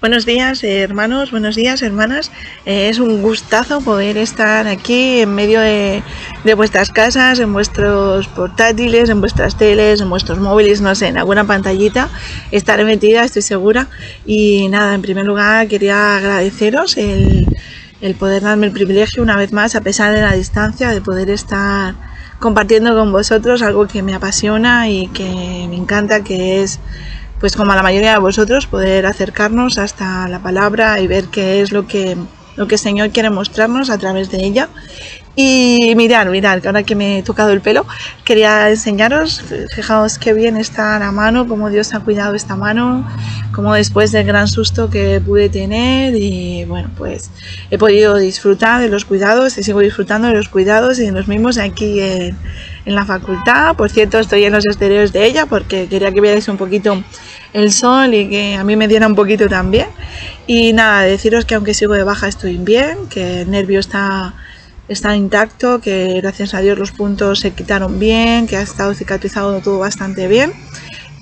Buenos días, hermanos, buenos días, hermanas. Es un gustazo poder estar aquí en medio de vuestras casas, en vuestros portátiles, en vuestras teles, en vuestros móviles, no sé, en alguna pantallita. Estaré metida, estoy segura. Y nada, en primer lugar quería agradeceros el poder darme el privilegio una vez más, a pesar de la distancia, de poder estar compartiendo con vosotros algo que me apasiona y que me encanta, que es, pues como a la mayoría de vosotros, poder acercarnos hasta la palabra y ver qué es lo que el Señor quiere mostrarnos a través de ella. Y mirad, que ahora que me he tocado el pelo, quería enseñaros, fijaos qué bien está la mano, cómo Dios ha cuidado esta mano, cómo después del gran susto que pude tener, y bueno, pues he podido disfrutar de los cuidados, y sigo disfrutando de los cuidados y de los mismos aquí en la facultad. Por cierto, estoy en los exteriores de ella porque quería que vierais un poquito el sol y que a mí me diera un poquito también. Y nada, deciros que aunque sigo de baja estoy bien, que el nervio está intacto, que gracias a Dios los puntos se quitaron bien, que ha estado cicatrizado todo bastante bien.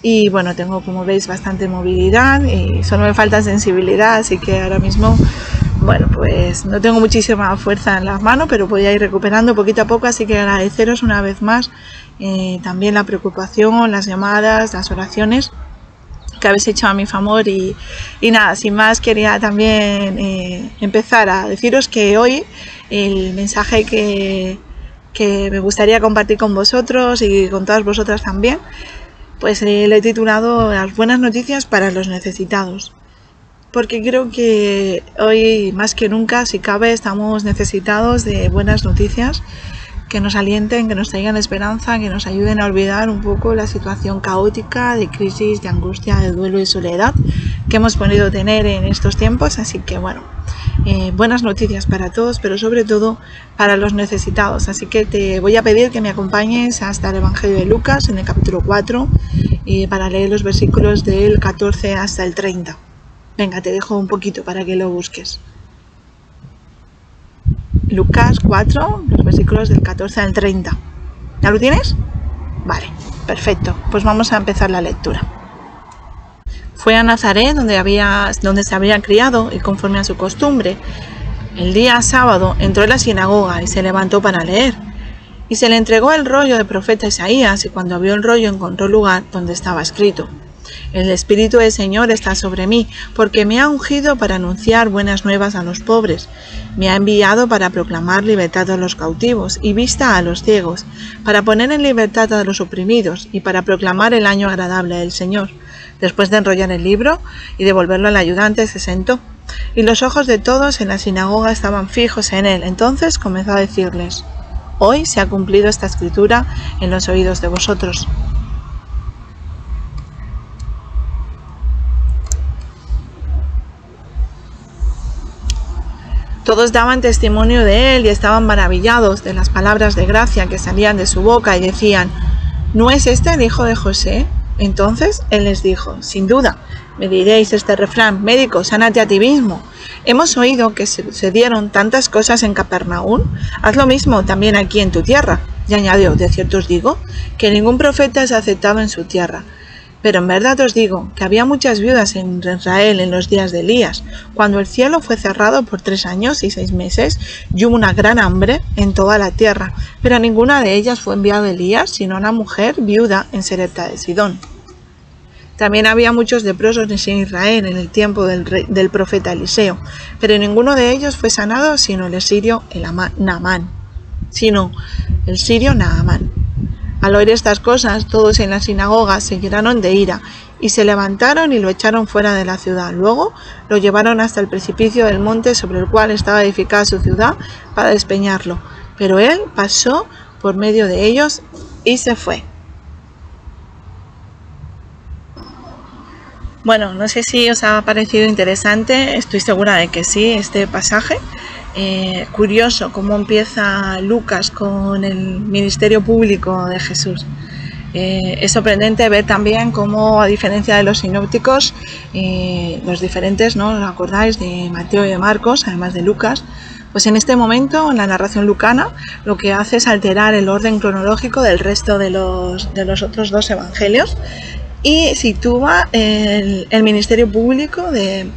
Y bueno, tengo, como veis, bastante movilidad y solo me falta sensibilidad, así que ahora mismo, bueno, pues no tengo muchísima fuerza en las manos, pero voy a ir recuperando poquito a poco, así que agradeceros una vez más también la preocupación, las llamadas, las oraciones que habéis hecho a mi favor. Y nada, sin más, quería también empezar a deciros que hoy el mensaje que me gustaría compartir con vosotros y con todas vosotras también, pues lo he titulado Las buenas noticias para los necesitados, porque creo que hoy más que nunca, si cabe, estamos necesitados de buenas noticias que nos alienten, que nos traigan esperanza, que nos ayuden a olvidar un poco la situación caótica de crisis, de angustia, de duelo y soledad que hemos podido tener en estos tiempos. Así que bueno, buenas noticias para todos, pero sobre todo para los necesitados. Así que te voy a pedir que me acompañes hasta el Evangelio de Lucas, en el capítulo 4, para leer los versículos del 14 hasta el 30. Venga, te dejo un poquito para que lo busques. Lucas 4, los versículos del 14 al 30. ¿Ya lo tienes? Vale, perfecto. Pues vamos a empezar la lectura. Fue a Nazaret, donde se había criado, y conforme a su costumbre, el día sábado entró en la sinagoga y se levantó para leer. Y se le entregó el rollo del profeta Isaías, y cuando abrió el rollo encontró el lugar donde estaba escrito: El Espíritu del Señor está sobre mí, porque me ha ungido para anunciar buenas nuevas a los pobres. Me ha enviado para proclamar libertad a los cautivos y vista a los ciegos, para poner en libertad a los oprimidos y para proclamar el año agradable del Señor. Después de enrollar el libro y devolverlo al ayudante, se sentó, y los ojos de todos en la sinagoga estaban fijos en él. Entonces comenzó a decirles: Hoy se ha cumplido esta escritura en los oídos de vosotros. Todos daban testimonio de él y estaban maravillados de las palabras de gracia que salían de su boca y decían: ¿No es este el hijo de José? Entonces él les dijo: Sin duda, me diréis este refrán: médico, sánate a ti mismo. Hemos oído que sucedieron tantas cosas en Capernaum, haz lo mismo también aquí en tu tierra. Y añadió: De cierto os digo que ningún profeta es aceptado en su tierra. Pero en verdad os digo que había muchas viudas en Israel en los días de Elías, cuando el cielo fue cerrado por 3 años y 6 meses, y hubo una gran hambre en toda la tierra, pero a ninguna de ellas fue enviado Elías, sino a una mujer viuda en Sarepta de Sidón. También había muchos leprosos en Israel en el tiempo del profeta Eliseo, pero ninguno de ellos fue sanado, sino el sirio Naamán. Al oír estas cosas, todos en la sinagoga se llenaron de ira, y se levantaron y lo echaron fuera de la ciudad. Luego lo llevaron hasta el precipicio del monte sobre el cual estaba edificada su ciudad, para despeñarlo. Pero él pasó por medio de ellos y se fue. Bueno, no sé si os ha parecido interesante, estoy segura de que sí, este pasaje. Curioso cómo empieza Lucas con el ministerio público de Jesús. Es sorprendente ver también cómo, a diferencia de los sinópticos, los diferentes, ¿no?, ¿os acordáis?, de Mateo y de Marcos, además de Lucas, pues en este momento, en la narración lucana, lo que hace es alterar el orden cronológico del resto de los otros 2 evangelios y sitúa el ministerio público de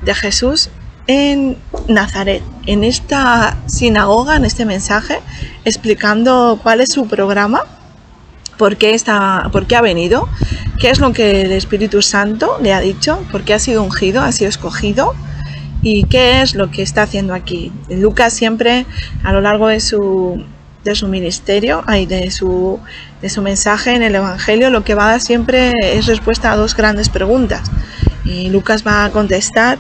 de Jesús en Nazaret, en esta sinagoga, en este mensaje, explicando cuál es su programa, por qué ha venido, qué es lo que el Espíritu Santo le ha dicho, por qué ha sido ungido, ha sido escogido y qué es lo que está haciendo aquí. Lucas siempre a lo largo de su ministerio, de su mensaje en el Evangelio, lo que va a dar siempre es respuesta a dos grandes preguntas. Y Lucas va a contestar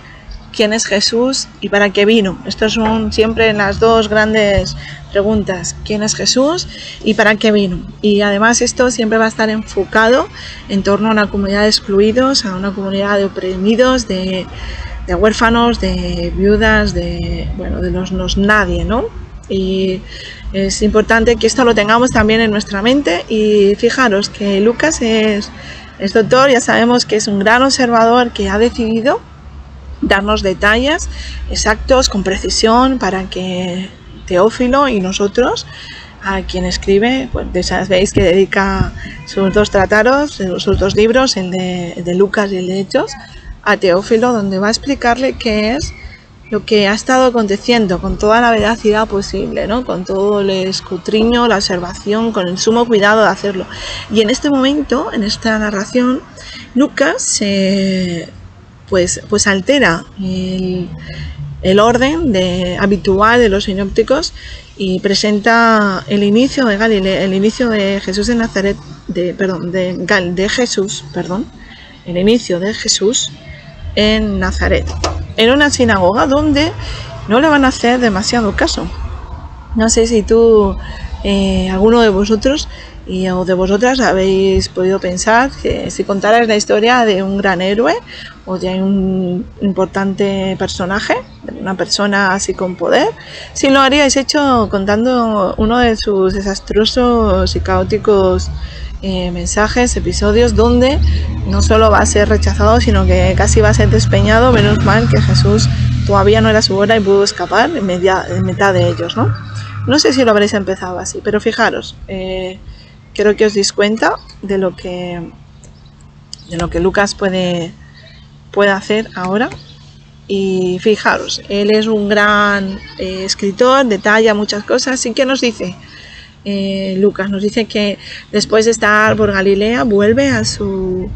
quién es Jesús y para qué vino. Estas son siempre las dos grandes preguntas: quién es Jesús y para qué vino. Y además esto siempre va a estar enfocado en torno a una comunidad de excluidos, a una comunidad de oprimidos, de huérfanos, de viudas, de los nadie, ¿no? Y es importante que esto lo tengamos también en nuestra mente. Y fijaros que Lucas es doctor, ya sabemos que es un gran observador que ha decidido darnos detalles exactos, con precisión, para que Teófilo y nosotros, a quien escribe, pues ya sabéis que dedica sus dos tratados, sus dos libros, el de Lucas y el de Hechos, a Teófilo, donde va a explicarle qué es lo que ha estado aconteciendo con toda la veracidad posible, ¿no? Con todo el escrutinio, la observación, con el sumo cuidado de hacerlo. Y en este momento, en esta narración, Lucas pues altera el orden habitual de los sinópticos y presenta el inicio de Galilea, el inicio de Jesús de Nazaret, el inicio de Jesús en Nazaret, en una sinagoga donde no le van a hacer demasiado caso. No sé si tú, alguno de vosotros o de vosotras habéis podido pensar que si contaras la historia de un gran héroe o de un importante personaje, de una persona así con poder, si lo haríais hecho contando uno de sus desastrosos y caóticos mensajes, episodios, donde no solo va a ser rechazado, sino que casi va a ser despeñado. Menos mal que Jesús todavía no era su hora y pudo escapar en mitad de ellos, ¿no? No sé si lo habréis empezado así, pero fijaros, quiero que os deis cuenta de lo que Lucas puede hacer ahora. Y fijaros, él es un gran escritor, detalla muchas cosas. ¿Y qué nos dice? Lucas nos dice que después de estar por Galilea vuelve a su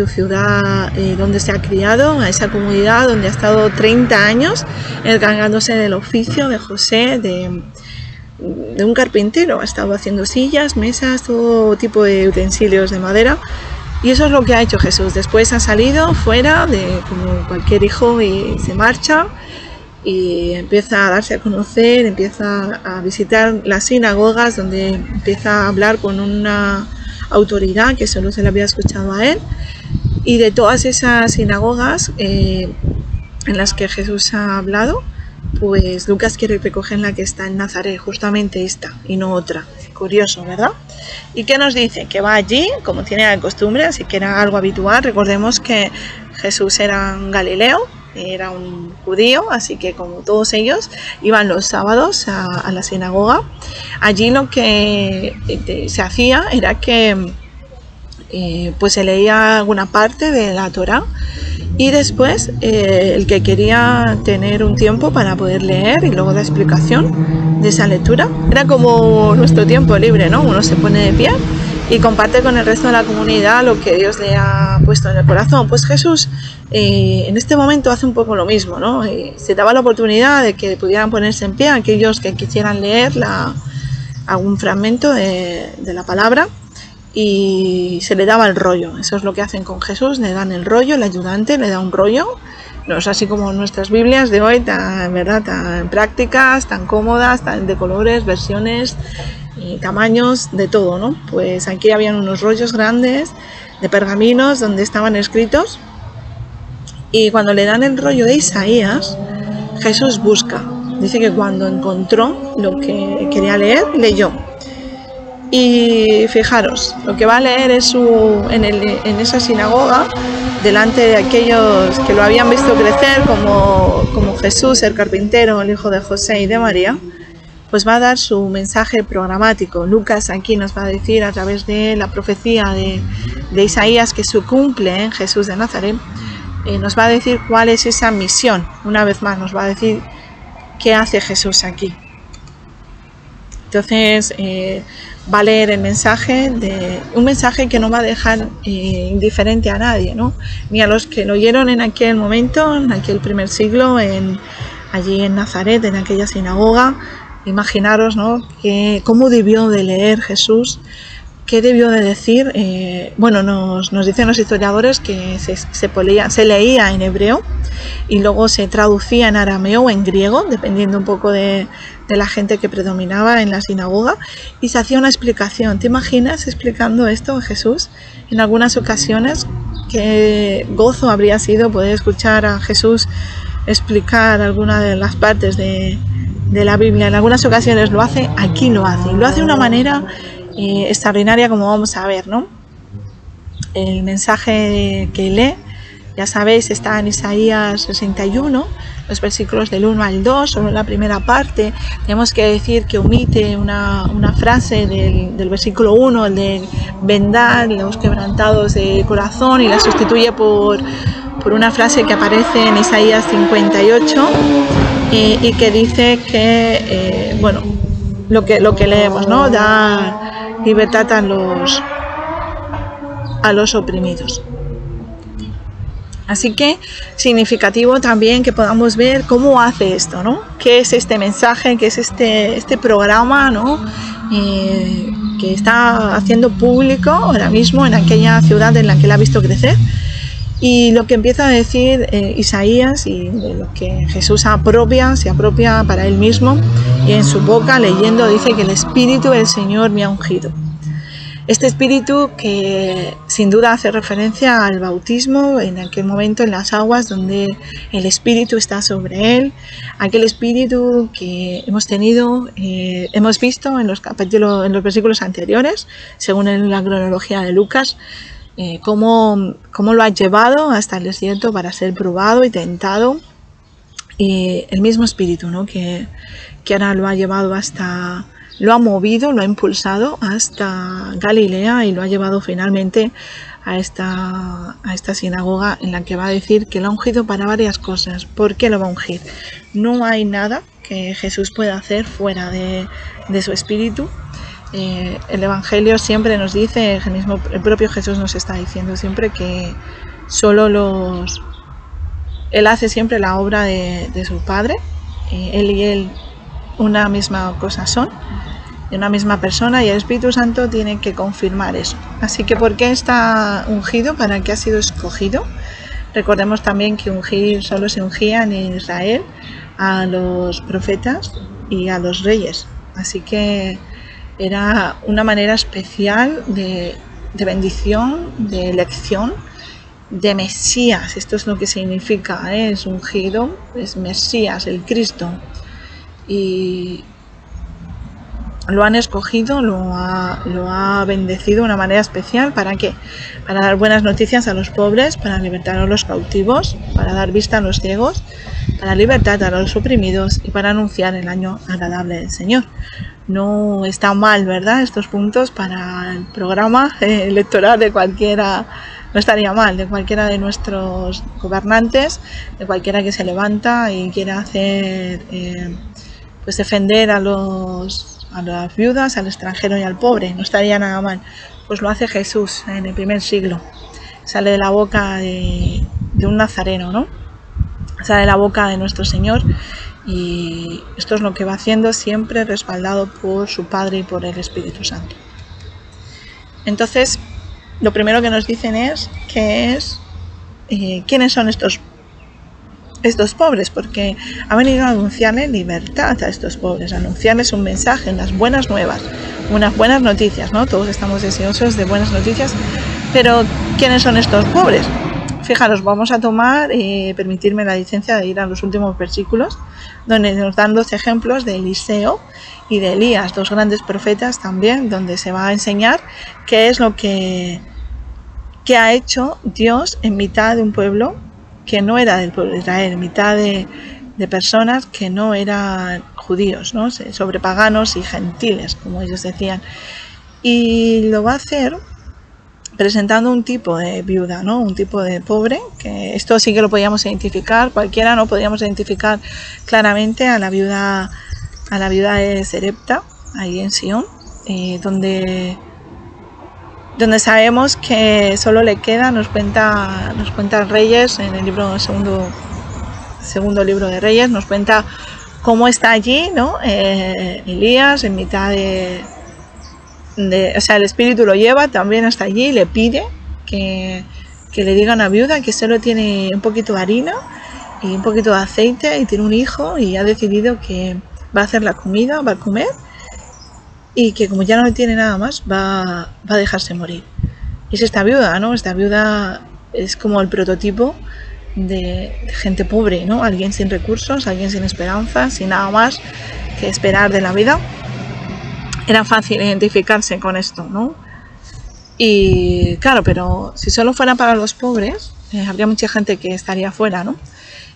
ciudad donde se ha criado, a esa comunidad donde ha estado 30 años encargándose del oficio de José, de un carpintero. Ha estado haciendo sillas, mesas, todo tipo de utensilios de madera. Y eso es lo que ha hecho Jesús. Después ha salido fuera, como cualquier hijo, y se marcha y empieza a darse a conocer, empieza a visitar las sinagogas, donde empieza a hablar con una autoridad que solo se le había escuchado a él. Y de todas esas sinagogas en las que Jesús ha hablado, pues Lucas quiere recoger la que está en Nazaret, justamente esta y no otra. Curioso, ¿verdad? ¿Y qué nos dice? Que va allí, como tiene la costumbre, así que era algo habitual. Recordemos que Jesús era un galileo, era un judío, así que como todos ellos iban los sábados a la sinagoga. Allí lo que se hacía era que pues se leía alguna parte de la Torá, y después el que quería tener un tiempo para poder leer y luego la explicación de esa lectura, era como nuestro tiempo libre, ¿no? Uno se pone de pie y comparte con el resto de la comunidad lo que Dios le ha puesto en el corazón. Pues Jesús en este momento hace un poco lo mismo, ¿no? Se daba la oportunidad de que pudieran ponerse en pie aquellos que quisieran leer algún fragmento de la palabra, y se le daba el rollo. Eso es lo que hacen con Jesús, le dan el rollo, el ayudante le da un rollo. No es así como nuestras Biblias de hoy, tan prácticas, tan cómodas, tan de colores, versiones y tamaños, de todo, ¿no? Pues aquí habían unos rollos grandes de pergaminos donde estaban escritos, y cuando le dan el rollo de Isaías, Jesús busca. Dice que cuando encontró lo que quería leer, leyó. Y fijaros, lo que va a leer es en esa sinagoga, delante de aquellos que lo habían visto crecer como Jesús, el carpintero, el hijo de José y de María, pues va a dar su mensaje programático. Lucas aquí nos va a decir, a través de la profecía de Isaías que se cumple en Jesús de Nazaret, nos va a decir cuál es esa misión. Una vez más nos va a decir qué hace Jesús aquí. Entonces va a leer el mensaje, un mensaje que no va a dejar indiferente a nadie, ¿no? Ni a los que lo oyeron en aquel momento, en aquel primer siglo, allí en Nazaret, en aquella sinagoga. Imaginaros, ¿no?, cómo debió de leer Jesús, qué debió de decir. Bueno, nos dicen los historiadores que se leía en hebreo y luego se traducía en arameo o en griego, dependiendo un poco de la gente que predominaba en la sinagoga, y se hacía una explicación. ¿Te imaginas explicando esto Jesús? En algunas ocasiones, qué gozo habría sido poder escuchar a Jesús explicar alguna de las partes de la Biblia. En algunas ocasiones lo hace, aquí lo hace, y lo hace de una manera extraordinaria, como vamos a ver, ¿no? El mensaje que lee, ya sabéis, está en Isaías 61, los versículos del 1 al 2, solo la primera parte. Tenemos que decir que omite una frase del versículo 1, el de vendad los quebrantados de corazón, y la sustituye por una frase que aparece en Isaías 58 y que dice que, bueno, lo que leemos, ¿no? Dar libertad a los oprimidos. Así que significativo también que podamos ver cómo hace esto, ¿no? ¿Qué es este mensaje? ¿Qué es este programa, ¿no?, que está haciendo público ahora mismo en aquella ciudad en la que él ha visto crecer? Y lo que empieza a decir Isaías, y de lo que Jesús se apropia para él mismo, y en su boca, leyendo, dice que el Espíritu del Señor me ha ungido. Este espíritu que sin duda hace referencia al bautismo en aquel momento en las aguas, donde el Espíritu está sobre él, aquel espíritu que hemos visto en los versículos anteriores, según la cronología de Lucas, cómo lo ha llevado hasta el desierto para ser probado y tentado. El mismo espíritu, ¿no?, que ahora lo ha llevado lo ha movido, lo ha impulsado hasta Galilea y lo ha llevado finalmente a esta sinagoga, en la que va a decir que lo ha ungido para varias cosas. ¿Por qué lo va a ungir? No hay nada que Jesús pueda hacer fuera de su espíritu. El Evangelio siempre nos dice, el propio Jesús nos está diciendo siempre que Él hace siempre la obra de su Padre. Él y Él una misma cosa son, de una misma persona, y el Espíritu Santo tiene que confirmar eso. Así que, ¿por qué está ungido? ¿Para qué ha sido escogido? Recordemos también que solo se ungía en Israel a los profetas y a los reyes. Así que era una manera especial de bendición, de elección, de Mesías. Esto es lo que significa, es ungido, es Mesías, el Cristo. Y lo han escogido, lo ha bendecido de una manera especial. ¿Para qué? Para dar buenas noticias a los pobres, para libertar a los cautivos, para dar vista a los ciegos, para libertad a los oprimidos y para anunciar el año agradable del Señor. No está mal, ¿verdad?, estos puntos para el programa electoral de cualquiera. No estaría mal, de cualquiera de nuestros gobernantes, de cualquiera que se levanta y quiera hacer, pues defender a las viudas, al extranjero y al pobre. No estaría nada mal. Pues lo hace Jesús en el primer siglo. Sale de la boca de un nazareno, ¿no? Sale de la boca de nuestro Señor, y esto es lo que va haciendo, siempre respaldado por su Padre y por el Espíritu Santo. Entonces, lo primero que nos dicen es quiénes son estos pobres, porque ha venido a anunciarle libertad a estos pobres, a anunciarles un mensaje, unas buenas nuevas, unas buenas noticias, ¿no? Todos estamos deseosos de buenas noticias, pero ¿quiénes son estos pobres? Fijaros, vamos a tomar, permitirme la licencia de ir a los últimos versículos, donde nos dan 2 ejemplos de Eliseo y de Elías, 2 grandes profetas también, donde se va a enseñar qué es lo que ha hecho Dios en mitad de un pueblo que no era del pueblo de Israel, en mitad de personas que no eran judíos, ¿no?, sobre paganos y gentiles, como ellos decían. Y lo va a hacer presentando un tipo de viuda, ¿no? Un tipo de pobre, que esto sí que lo podíamos identificar, cualquiera no podíamos identificar claramente a la viuda de Sarepta, ahí en Sion, donde sabemos que solo le queda, nos cuenta Reyes en el segundo libro de Reyes, nos cuenta cómo está allí, ¿no? Elías en mitad o sea, el espíritu lo lleva también hasta allí y le pide que le diga a una viuda que solo tiene un poquito de harina y un poquito de aceite y tiene un hijo y ha decidido que va a hacer la comida, va a comer y que como ya no tiene nada más va a dejarse morir. Y es esta viuda, ¿no? Esta viuda es como el prototipo de gente pobre, ¿no? Alguien sin recursos, alguien sin esperanza, sin nada más que esperar de la vida. Era fácil identificarse con esto, ¿no? Y claro, pero si solo fuera para los pobres, habría mucha gente que estaría fuera, ¿no?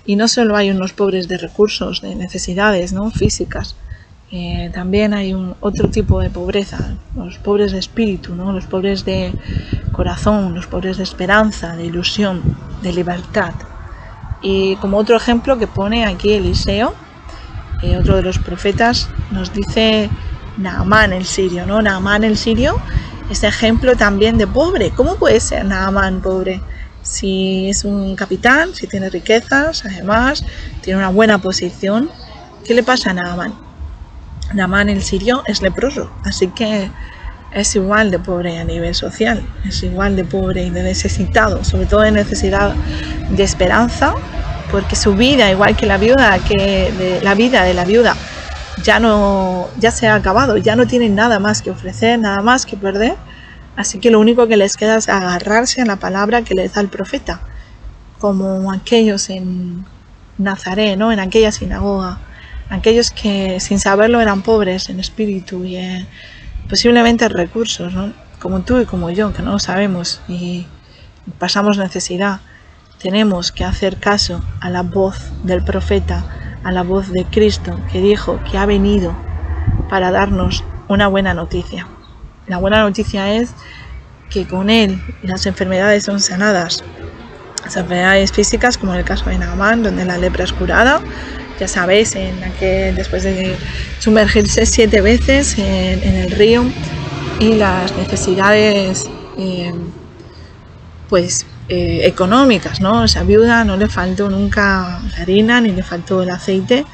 Y no solo hay unos pobres de recursos, de necesidades, ¿no? Físicas. También hay otro tipo de pobreza, los pobres de espíritu, ¿no? Los pobres de corazón, los pobres de esperanza, de ilusión, de libertad. Y como otro ejemplo que pone aquí Eliseo, otro de los profetas, nos dice Naamán el sirio, ¿no? Naamán el sirio es ejemplo también de pobre. ¿Cómo puede ser Naamán pobre? Si es un capitán, si tiene riquezas, además tiene una buena posición. ¿Qué le pasa a Naamán? Naamán el sirio es leproso, así que es igual de pobre a nivel social, es igual de pobre y de necesitado, sobre todo de necesidad de esperanza, porque su vida, igual que la vida de la viuda, ya se ha acabado, ya no tienen nada más que ofrecer, nada más que perder, así que lo único que les queda es agarrarse a la palabra que les da el profeta, como aquellos en Nazaret, ¿no? En aquella sinagoga, aquellos que sin saberlo eran pobres en espíritu y posiblemente en recursos, ¿no? Como tú y como yo, que no lo sabemos y pasamos necesidad. Tenemos que hacer caso a la voz del profeta, a la voz de Cristo, que dijo que ha venido para darnos una buena noticia. La buena noticia es que con Él las enfermedades son sanadas. Las enfermedades físicas, como en el caso de Naamán, donde la lepra es curada. Ya sabéis, después de sumergirse 7 veces en el río, y las necesidades económicas, ¿no? Esa viuda no le faltó nunca la harina ni le faltó el aceite.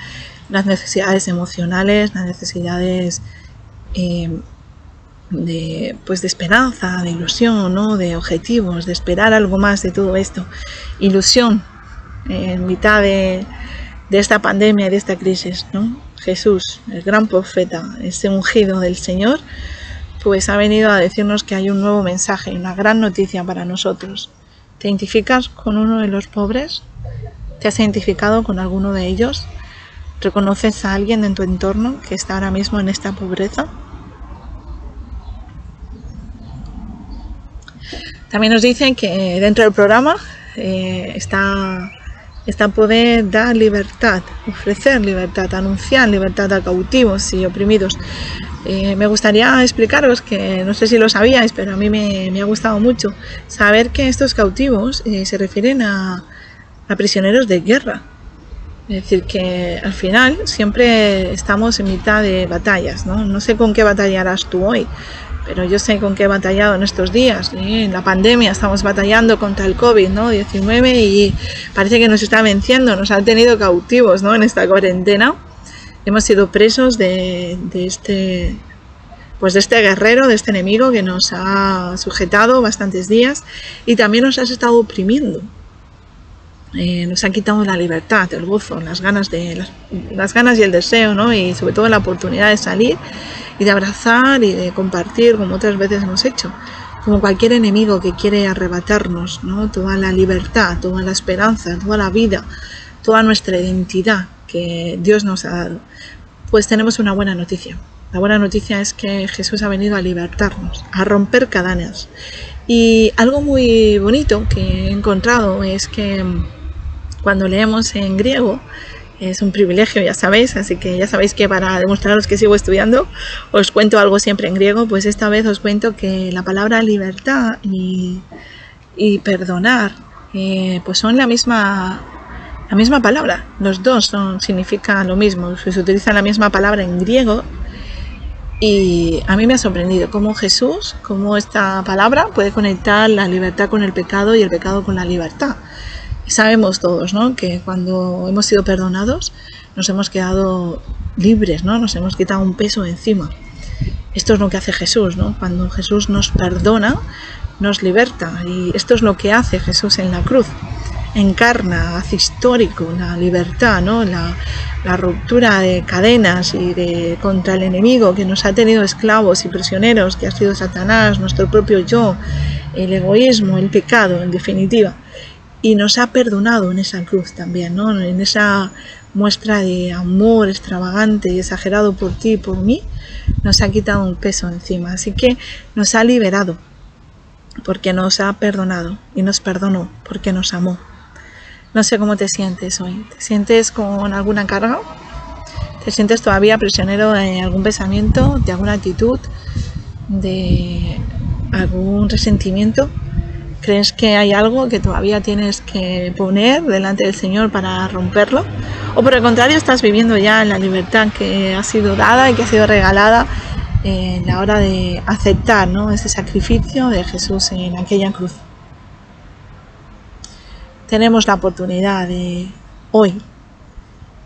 Las necesidades emocionales, las necesidades de esperanza, de ilusión, ¿no? De objetivos, de esperar algo más de todo esto. Ilusión en mitad de esta pandemia y de esta crisis, ¿no? Jesús, el gran profeta, ese ungido del Señor, pues ha venido a decirnos que hay un nuevo mensaje, una gran noticia para nosotros. ¿Te identificas con uno de los pobres? ¿Te has identificado con alguno de ellos? ¿Reconoces a alguien en tu entorno que está ahora mismo en esta pobreza? También nos dicen que dentro del programa está poder dar libertad, ofrecer libertad, anunciar libertad a cautivos y oprimidos. Me gustaría explicaros que, no sé si lo sabíais, pero a mí me ha gustado mucho saber que estos cautivos se refieren a prisioneros de guerra. Es decir, que al final siempre estamos en mitad de batallas, ¿no? No sé con qué batallarás tú hoy, pero yo sé con qué he batallado en estos días. En la pandemia estamos batallando contra el COVID, ¿no? 19 y parece que nos está venciendo, nos han tenido cautivos, ¿no? En esta cuarentena. Hemos sido presos de este guerrero, de este enemigo que nos ha sujetado bastantes días y también nos has estado oprimiendo. Nos ha quitado la libertad, el gozo, las ganas y el deseo, ¿no? Y sobre todo la oportunidad de salir y de abrazar y de compartir, como otras veces hemos hecho, como cualquier enemigo que quiere arrebatarnos, ¿no? Toda la libertad, toda la esperanza, toda la vida, toda nuestra identidad que Dios nos ha dado. Pues tenemos una buena noticia. La buena noticia es que Jesús ha venido a libertarnos, a romper cadenas. Y algo muy bonito que he encontrado es que cuando leemos en griego, Es un privilegio, ya sabéis, así que ya sabéis que para demostraros que sigo estudiando os cuento algo siempre en griego. Pues esta vez os cuento que la palabra libertad y perdonar pues son la misma palabra. Los dos significan lo mismo, se utiliza la misma palabra en griego. Y a mí me ha sorprendido cómo Jesús, cómo esta palabra puede conectar la libertad con el pecado y el pecado con la libertad. Sabemos todos, ¿no?, que cuando hemos sido perdonados nos hemos quedado libres, ¿no? Nos hemos quitado un peso encima. Esto es lo que hace Jesús, ¿no? Cuando Jesús nos perdona, nos liberta. Y esto es lo que hace Jesús en la cruz. Encarna, hace histórico la libertad, ¿no? La ruptura de cadenas y contra el enemigo que nos ha tenido esclavos y prisioneros, que ha sido Satanás, nuestro propio yo, el egoísmo, el pecado, en definitiva. Y nos ha perdonado en esa cruz también, ¿no? En esa muestra de amor extravagante y exagerado por ti y por mí, nos ha quitado un peso encima. Así que nos ha liberado porque nos ha perdonado y nos perdonó porque nos amó. No sé cómo te sientes hoy. ¿Te sientes con alguna carga? ¿Te sientes todavía prisionero de algún pensamiento, de alguna actitud, de algún resentimiento? ¿Crees que hay algo que todavía tienes que poner delante del Señor para romperlo? ¿O por el contrario estás viviendo ya en la libertad que ha sido dada y que ha sido regalada en la hora de aceptar, ¿no?, ese sacrificio de Jesús en aquella cruz? Tenemos la oportunidad de hoy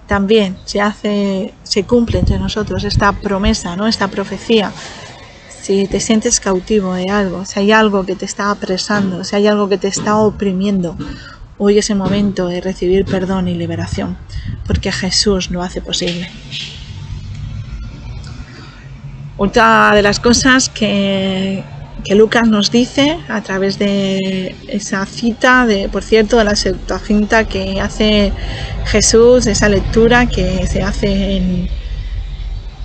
también se cumple entre nosotros esta promesa, ¿no?, esta profecía. Si te sientes cautivo de algo, si hay algo que te está apresando, si hay algo que te está oprimiendo, hoy es el momento de recibir perdón y liberación, porque Jesús lo hace posible. Otra de las cosas que Lucas nos dice a través de esa cita, por cierto, de la Septuaginta que hace Jesús, esa lectura que se hace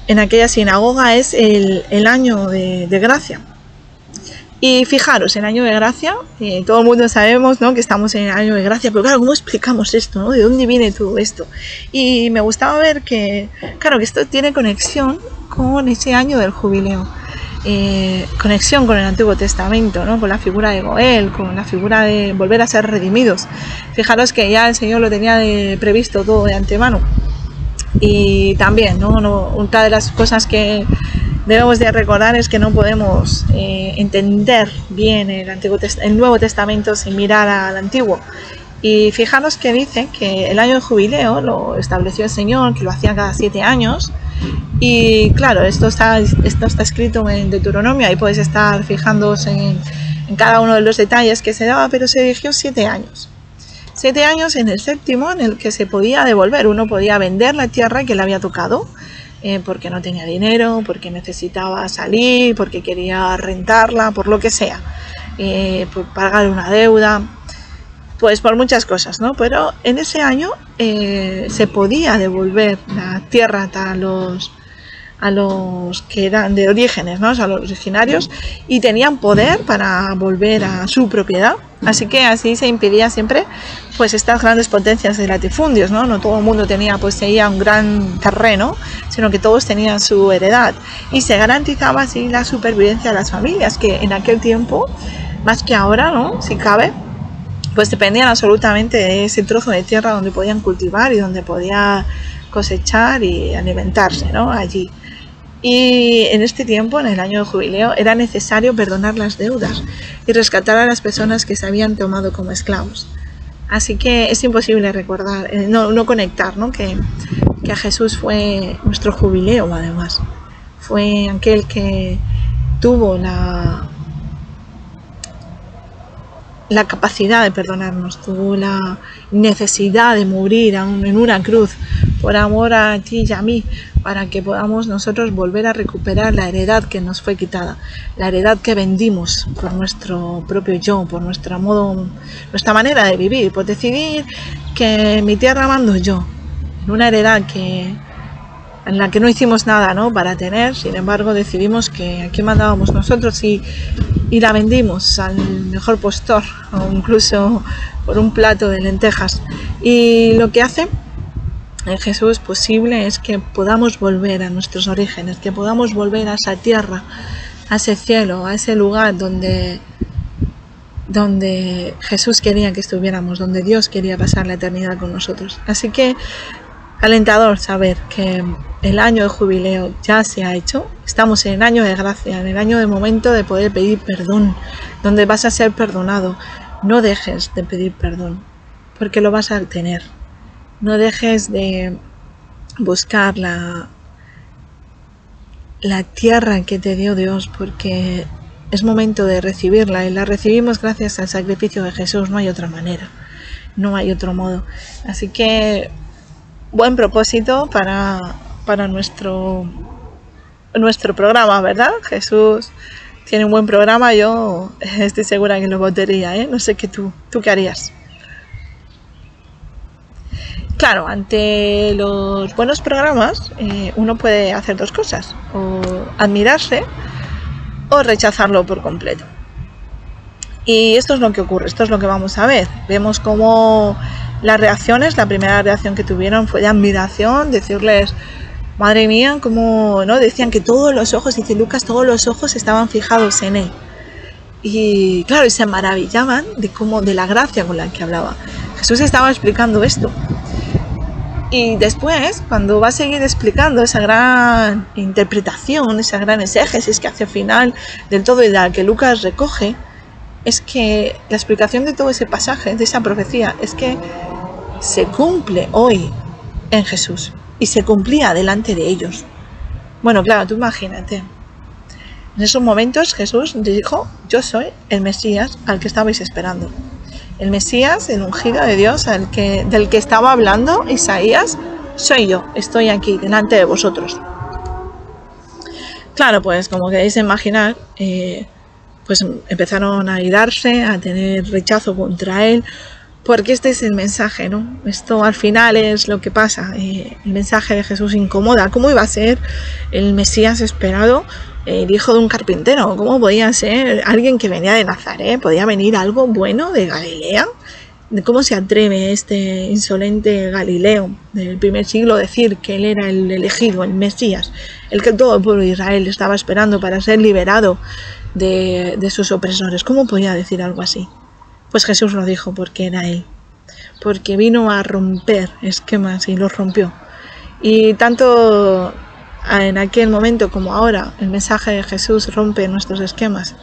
en aquella sinagoga, es el año de gracia. Y fijaros, el año de gracia, todo el mundo sabemos, ¿no?, que estamos en el año de gracia, pero claro, ¿cómo explicamos esto, ¿no? ¿De dónde viene todo esto? Y me gustaba ver que, claro, que esto tiene conexión con ese año del jubileo, conexión con el Antiguo Testamento, ¿no?, con la figura de Goel, con la figura de volver a ser redimidos. Fijaros que ya el Señor lo tenía previsto todo de antemano. Y también, ¿no? Una de las cosas que debemos de recordar es que no podemos entender bien el Nuevo Testamento sin mirar al Antiguo. Y fijaros que dice que el año de jubileo lo estableció el Señor, que lo hacía cada 7 años. Y claro, esto está escrito en Deuteronomio, ahí podéis estar fijándoos en cada uno de los detalles que se daba, pero se eligió 7 años. 7 años en el séptimo en el que se podía devolver. Uno podía vender la tierra que le había tocado porque no tenía dinero, porque necesitaba salir, porque quería rentarla, por lo que sea, por pagar una deuda, pues por muchas cosas, ¿no? Pero en ese año se podía devolver la tierra a los que eran de orígenes, ¿no?, a los originarios, y tenían poder para volver a su propiedad. Así que así se impedía siempre pues estas grandes potencias de latifundios, ¿no? No todo el mundo poseía un gran terreno, sino que todos tenían su heredad, y se garantizaba así la supervivencia de las familias, que en aquel tiempo, más que ahora, ¿no?, si cabe, pues dependían absolutamente de ese trozo de tierra donde podían cultivar y donde podían cosechar y alimentarse, ¿no?, allí. Y en este tiempo, en el año de jubileo, era necesario perdonar las deudas y rescatar a las personas que se habían tomado como esclavos. Así que es imposible recordar, no conectar, ¿no?, que a Jesús fue nuestro jubileo, además. Fue aquel que tuvo la capacidad de perdonarnos, tuvo la necesidad de morir en una cruz por amor a ti y a mí, para que podamos nosotros volver a recuperar la heredad que nos fue quitada, la heredad que vendimos por nuestro propio yo, por nuestra manera de vivir, por decidir que mi tierra mando yo, en una heredad en la que no hicimos nada, ¿no?, para tener. Sin embargo, decidimos que aquí mandábamos nosotros y la vendimos al mejor postor, o incluso por un plato de lentejas. Y lo que hace en Jesús posible es que podamos volver a nuestros orígenes, que podamos volver a esa tierra, a ese cielo, a ese lugar donde Jesús quería que estuviéramos, donde Dios quería pasar la eternidad con nosotros. Así que alentador saber que el año de jubileo ya se ha hecho. Estamos en el año de gracia, en el año de momento de poder pedir perdón, donde vas a ser perdonado. No dejes de pedir perdón, porque lo vas a tener. No dejes de buscar la tierra que te dio Dios, porque es momento de recibirla, y la recibimos gracias al sacrificio de Jesús. No hay otra manera, no hay otro modo. Así que buen propósito para nuestro programa, ¿verdad? Jesús tiene un buen programa. Yo estoy segura que lo votaría, ¿eh? No sé qué tú qué harías. Claro, ante los buenos programas uno puede hacer dos cosas: o admirarse o rechazarlo por completo. Y esto es lo que ocurre, esto es lo que vamos a ver. Vemos cómo las reacciones, la primera reacción que tuvieron fue de admiración, decirles, madre mía, como no decían que todos los ojos, dice Lucas, todos los ojos estaban fijados en él. Y claro, y se maravillaban de la gracia con la que hablaba. Jesús estaba explicando esto. Y después, cuando va a seguir explicando esa gran interpretación, esa gran exégesis que hace al final del todo y la que Lucas recoge, es que la explicación de todo ese pasaje, de esa profecía, es que se cumple hoy en Jesús y se cumplía delante de ellos. Bueno, claro, tú imagínate. En esos momentos Jesús dijo, yo soy el Mesías al que estabais esperando. El Mesías, el ungido de Dios, del que estaba hablando Isaías, soy yo, estoy aquí delante de vosotros. Claro, pues como queréis imaginar, pues empezaron a airarse, a tener rechazo contra él, porque este es el mensaje, ¿no? Esto al final es lo que pasa. El mensaje de Jesús incomoda. ¿Cómo iba a ser el Mesías esperado, el hijo de un carpintero? ¿Cómo podía ser alguien que venía de Nazaret? ¿Podía venir algo bueno de Galilea? ¿Cómo se atreve este insolente Galileo del primer siglo a decir que él era el elegido, el Mesías, el que todo el pueblo de Israel estaba esperando para ser liberado de sus opresores? ¿Cómo podía decir algo así? Pues Jesús lo dijo porque era él, porque vino a romper esquemas y los rompió. Y tanto en aquel momento como ahora, el mensaje de Jesús rompe nuestros esquemas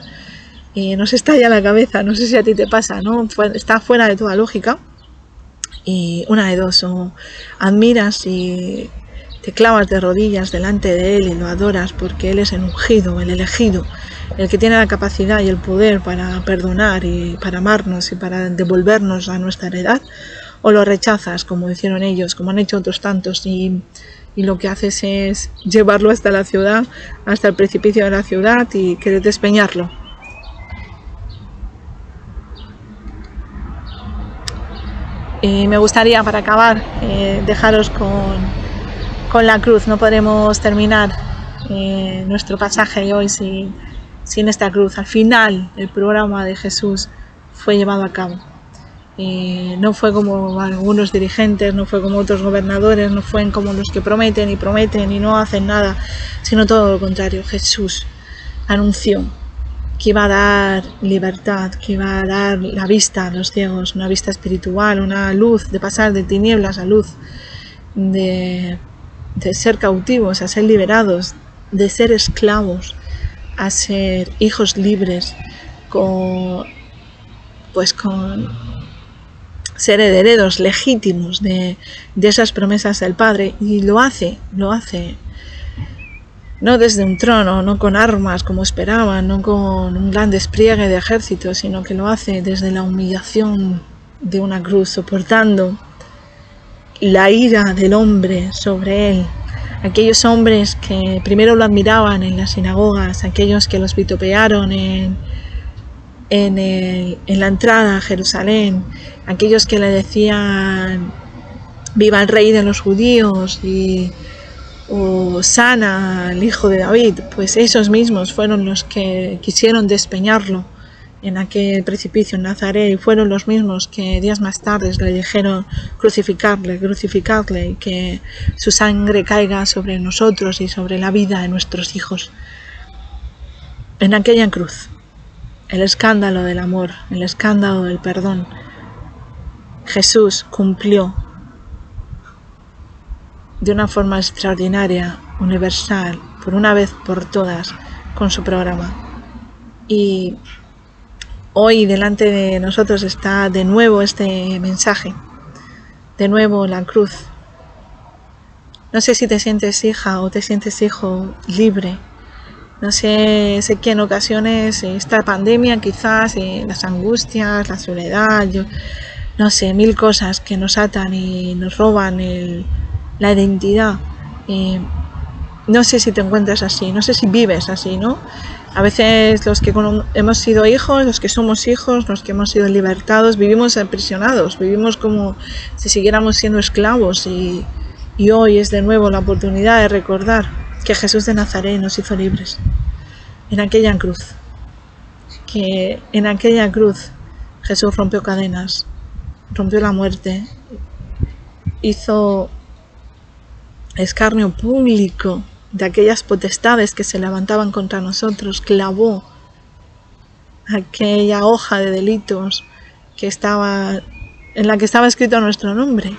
y nos estalla la cabeza. No sé si a ti te pasa, ¿no? Está fuera de toda lógica. Y una de dos: o admiras y te clavas de rodillas delante de él y lo adoras porque él es el ungido, el elegido, el que tiene la capacidad y el poder para perdonar y para amarnos y para devolvernos a nuestra heredad, o lo rechazas, como hicieron ellos, como han hecho otros tantos, y lo que haces es llevarlo hasta la ciudad, hasta el precipicio de la ciudad, y querer despeñarlo. Y me gustaría, para acabar, dejaros con la cruz. No podremos terminar nuestro pasaje de hoy sin esta cruz. Al final, el programa de Jesús fue llevado a cabo. No fue como algunos dirigentes, no fue como otros gobernadores, no fue como los que prometen y no hacen nada, sino todo lo contrario. Jesús anunció que iba a dar libertad, que iba a dar la vista a los ciegos, una vista espiritual, una luz, de pasar de tinieblas a luz, de ser cautivos a ser liberados, de ser esclavos a ser hijos libres, con ser herederos legítimos de esas promesas del Padre. Y lo hace no desde un trono, no con armas como esperaban, no con un gran despliegue de ejércitos, sino que lo hace desde la humillación de una cruz, soportando la ira del hombre sobre él. Aquellos hombres que primero lo admiraban en las sinagogas, aquellos que los vitopearon en la entrada a Jerusalén, aquellos que le decían viva el rey de los judíos y Hosana, el hijo de David, pues esos mismos fueron los que quisieron despeñarlo en aquel precipicio en Nazaret, y fueron los mismos que días más tarde le dijeron crucificarle, crucificarle, y que su sangre caiga sobre nosotros y sobre la vida de nuestros hijos. En aquella cruz, el escándalo del amor, el escándalo del perdón, Jesús cumplió de una forma extraordinaria, universal, por una vez por todas, con su programa. Y hoy delante de nosotros está de nuevo este mensaje, de nuevo la cruz. No sé si te sientes hija o te sientes hijo libre. No sé que en ocasiones esta pandemia quizás, las angustias, la soledad, no sé, mil cosas que nos atan y nos roban la identidad. No sé si te encuentras así, no sé si vives así, ¿no? A veces los que hemos sido hijos, los que somos hijos, los que hemos sido libertados, vivimos aprisionados, vivimos como si siguiéramos siendo esclavos, y hoy es de nuevo la oportunidad de recordar que Jesús de Nazaret nos hizo libres en aquella cruz, que en aquella cruz Jesús rompió cadenas, rompió la muerte, hizo escarnio público de aquellas potestades que se levantaban contra nosotros, clavó aquella hoja de delitos en la que estaba escrito nuestro nombre,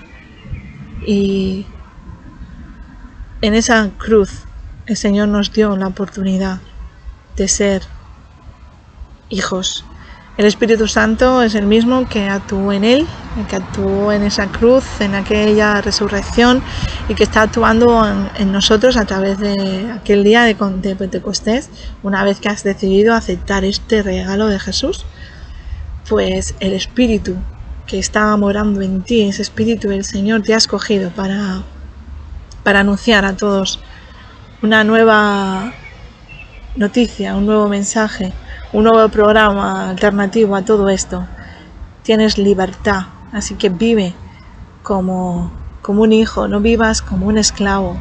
y en esa cruz el Señor nos dio la oportunidad de ser hijos. El Espíritu Santo es el mismo que actuó en él, que actuó en esa cruz, en aquella resurrección, y que está actuando en nosotros a través de aquel día de Pentecostés. Una vez que has decidido aceptar este regalo de Jesús, pues el Espíritu que está morando en ti, ese Espíritu del Señor te ha escogido para anunciar a todos una nueva noticia, un nuevo mensaje, un nuevo programa alternativo a todo esto. Tienes libertad, así que vive como un hijo, no vivas como un esclavo.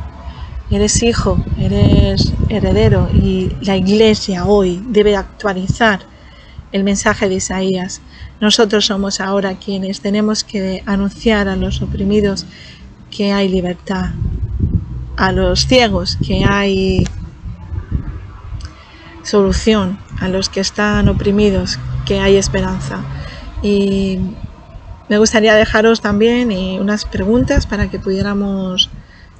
Eres hijo, eres heredero, y la Iglesia hoy debe actualizar el mensaje de Isaías. Nosotros somos ahora quienes tenemos que anunciar a los oprimidos que hay libertad, a los ciegos que hay solución, a los que están oprimidos que hay esperanza. Y me gustaría dejaros también unas preguntas para que pudiéramos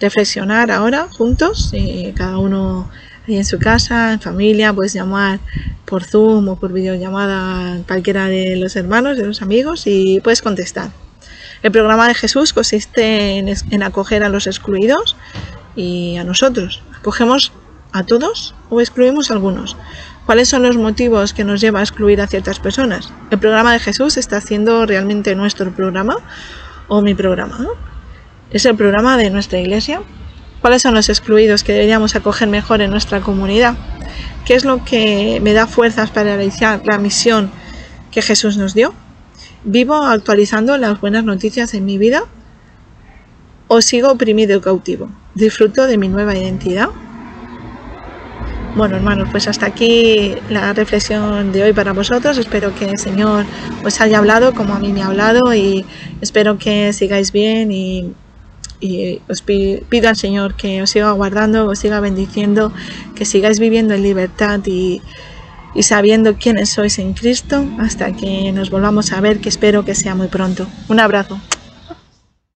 reflexionar ahora juntos, cada uno ahí en su casa, en familia. Puedes llamar por Zoom o por videollamada a cualquiera de los hermanos, de los amigos, y puedes contestar. El programa de Jesús consiste en acoger a los excluidos y a nosotros. ¿Acogemos a todos o excluimos a algunos? ¿Cuáles son los motivos que nos lleva a excluir a ciertas personas? ¿El programa de Jesús está siendo realmente nuestro programa o mi programa, ¿no? ¿Es el programa de nuestra iglesia? ¿Cuáles son los excluidos que deberíamos acoger mejor en nuestra comunidad? ¿Qué es lo que me da fuerzas para realizar la misión que Jesús nos dio? ¿Vivo actualizando las buenas noticias en mi vida? ¿O sigo oprimido y cautivo? ¿Disfruto de mi nueva identidad? Bueno, hermanos, pues hasta aquí la reflexión de hoy para vosotros. Espero que el Señor os haya hablado como a mí me ha hablado, y espero que sigáis bien, y os pido al Señor que os siga guardando, os siga bendiciendo, que sigáis viviendo en libertad y sabiendo quiénes sois en Cristo, hasta que nos volvamos a ver, que espero que sea muy pronto. Un abrazo.